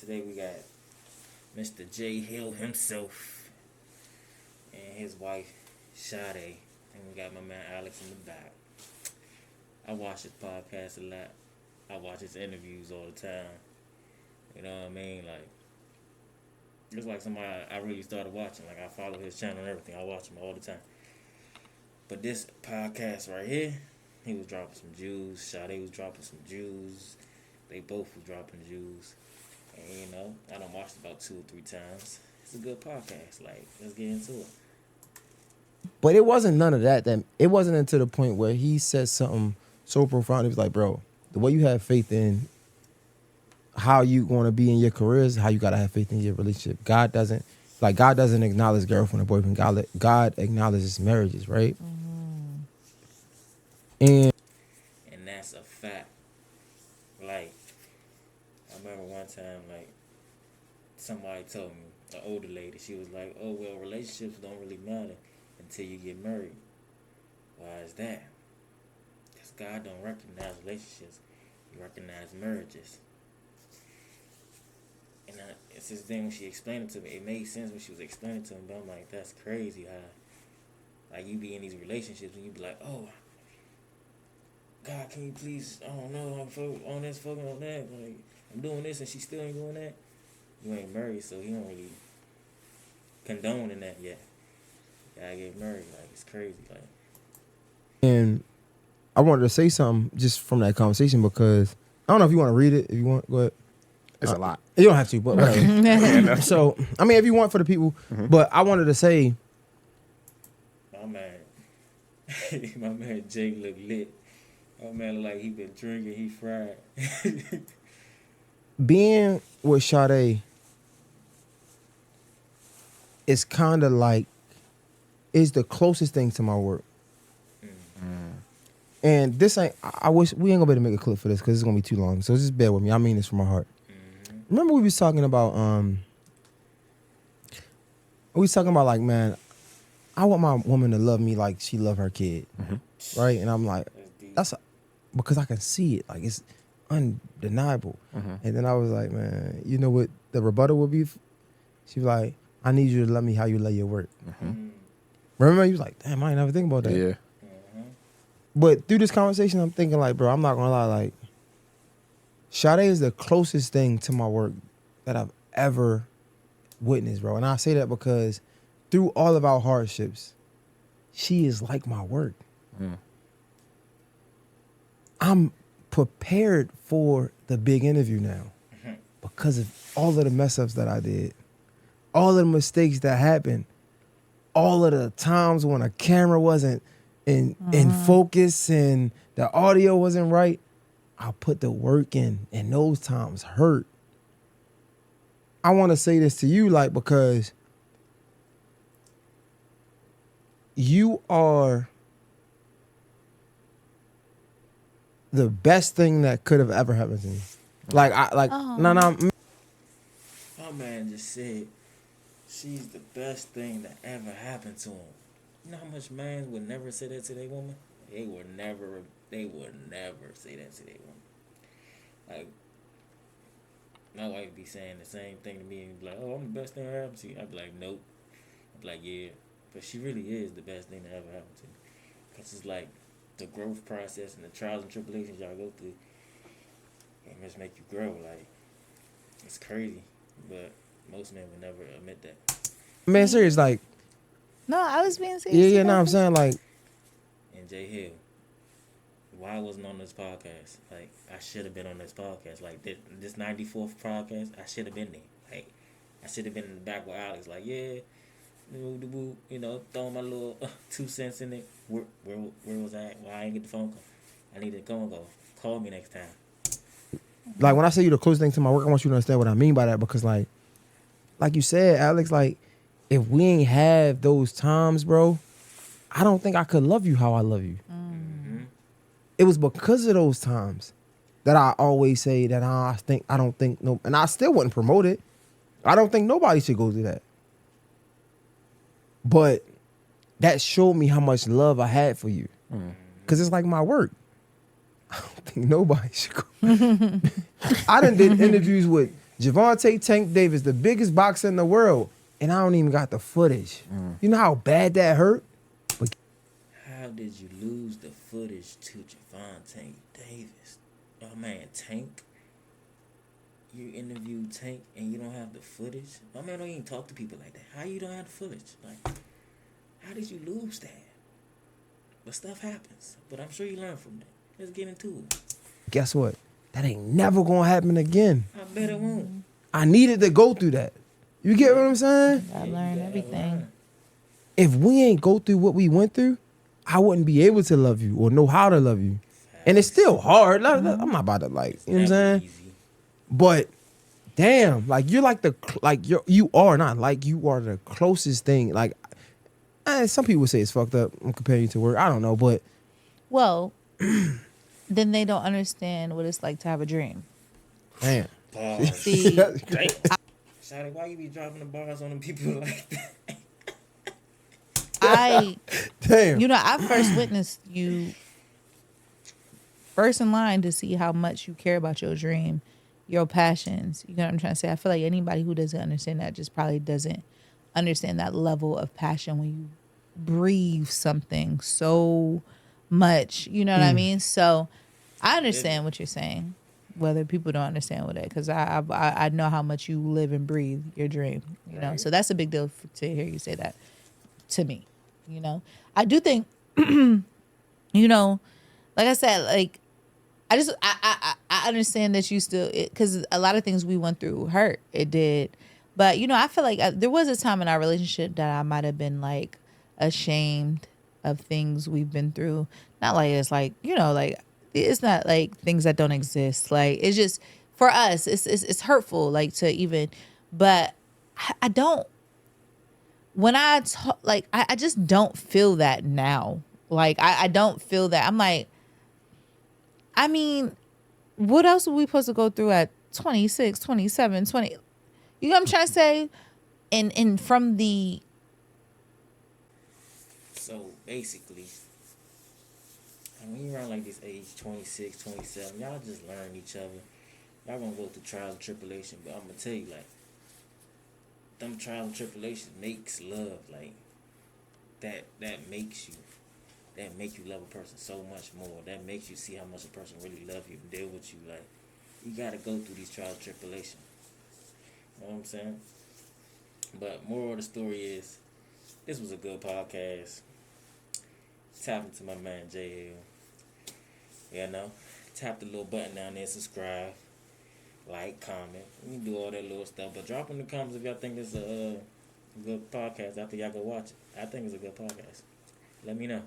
Today we got Mr. J Hill himself and his wife Sade, and we got my man Alex in the back. I watch his podcast a lot. I watch his interviews all the time. You know what I mean? Like, it's like somebody I really started watching. Like, I follow his channel and everything. I watch him all the time. But this podcast right here, he was dropping some Jews. Sade was dropping some Jews. They both was dropping Jews. And, you know, I done watched it about 2 or 3 times. It's a good podcast. Like, let's get into it. But it wasn't none of that. That it wasn't until the point where he said something so profound. He was like, bro, the way you have faith in how you want to be in your career is how you got to have faith in your relationship. God doesn't acknowledge girlfriend or boyfriend. God acknowledges marriages, right? And that's a fact. Like, I remember one time, like, somebody told me, an older lady, she was like, oh, well, relationships don't really matter until you get married. Why is that? Because God don't recognize relationships. He recognizes marriages. And it's this thing when she explained it to me. It made sense when she was explaining it to me, but I'm like, that's crazy how, like, you be in these relationships and you be like, oh, God, can you please, I don't know, I'm on this, fucking on that. Like, I'm doing this and she still ain't doing that. You ain't married, so he don't really condone in that yet. Gotta get married, like, it's crazy. Like, and I wanted to say something just from that conversation because I don't know if you want to read it. If you want, go ahead. It's a lot. You don't have to, but whatever. So, I mean, if you want for the people, but I wanted to say, my man Jake look lit. My man look like he been drinking, he fried. being with Sade is kind of like, is the closest thing to my work. And this ain't, I wish, we ain't gonna be able to make a clip for this because it's gonna be too long. So just bear with me. I mean this from my heart. Remember we was talking about, like, man, I want my woman to love me like she love her kid. Right? And I'm like, because I can see it. Like, it's undeniable. And then I was like, man, you know what the rebuttal would be? She was like, I need you to love me how you love your work. Remember? He was like, damn, I ain't never think about that. Yeah. But through this conversation, I'm thinking, like, bro, I'm not gonna lie, like, Sade is the closest thing to my work that I've ever witnessed, bro. And I say that because through all of our hardships, she is like my work. I'm prepared for the big interview now because of all of the mess ups that I did, all of the mistakes that happened, all of the times when a camera wasn't in focus and the audio wasn't right. I put the work in, and those times hurt. I want to say this to you, like, because you are the best thing that could have ever happened to me. Like, no. My man just said she's the best thing that ever happened to him. You know how much man would never say that to their woman? They would never say that to their woman. Like, my wife be saying the same thing to me and be like, oh, I'm the best thing that ever happened to you. I'd be like, nope. I'd be like, yeah. But she really is the best thing that ever happened to me. Because it's like the growth process and the trials and tribulations y'all go through, it just make you grow. Like, it's crazy. But most men would never admit that. Man, serious, like. No, I was being serious. Yeah, no, I'm saying, like. And Jay Hill, why I wasn't on this podcast? Like, I should have been on this podcast. Like, this 94th podcast, I should have been there. Like, I should have been in the back with Alex. Like, yeah, you know, throwing my little 2 cents in it. Where was I? Why I didn't get the phone call? I needed to go. Call me next time. Like, when I say you the closest thing to my work, I want you to understand what I mean by that, because, like you said, Alex, like, if we ain't have those times, bro, I don't think I could love you how I love you. It was because of those times that I always say that I don't think and I still wouldn't promote it. I don't think nobody should go through that. But that showed me how much love I had for you. Because it's like my work. I don't think nobody should go. I done did interviews with Javante Tank Davis, the biggest boxer in the world, and I don't even got the footage. You know how bad that hurt? How did you lose the footage to Javante Davis? Oh man, Tank. You interviewed Tank and you don't have the footage? My man don't even talk to people like that. How you don't have the footage? Like, how did you lose that? But stuff happens. But I'm sure you learn from that. Let's get into it. Guess what? That ain't never gonna happen again. I bet it won't. I needed to go through that. You get what I'm saying? I You learned gotta everything. learn. If we ain't go through what we went through, I wouldn't be able to love you or know how to love you. And it's still hard. I'm not about to like, you know what I'm Never saying? easy. But damn, like you're like you are the closest thing. Like some people say it's fucked up. I'm comparing you to work. I don't know, but Well, then they don't understand what it's like to have a dream. damn. Bars. See, Shawty, why you be dropping the bars on them people like that? Damn. you know, I first witnessed you first in line to see how much you care about your dream, your passions. You know what I'm trying to say? I feel like anybody who doesn't understand that just probably doesn't understand that level of passion when you breathe something so much. You know what I mean? So I understand what you're saying, whether people don't understand what it, because I know how much you live and breathe your dream. You know, so that's a big deal to hear you say that to me. You know, I do think, you know, like I said, like I understand that you still, because a lot of things we went through hurt. It did. But, you know, I feel like there was a time in our relationship that I might have been like ashamed of things we've been through. Not like it's like, you know, like it's not like things that don't exist. Like it's just for us, it's hurtful, like to even, but I don't, when I talk, like I just don't feel that now. Like I don't feel that. I'm like, I mean, what else are we supposed to go through at 26, 27, 20? You know what I'm trying to say? And from the... So basically, when you're around like this age, 26, 27, y'all just learn each other. Y'all gonna go through trials and tribulation, but I'm gonna tell you, like, them trials and tribulations makes love, like, that makes you love a person so much more. That makes you see how much a person really love you and deal with you. Like, you gotta go through these trials and tribulations. You know what I'm saying? But moral of the story is, this was a good podcast. Tapping to my man J Hill. You know, tap the little button down there, subscribe, like, comment. We can do all that little stuff. But drop in the comments if y'all think this is a good podcast after y'all go watch it. I think it's a good podcast. Let me know.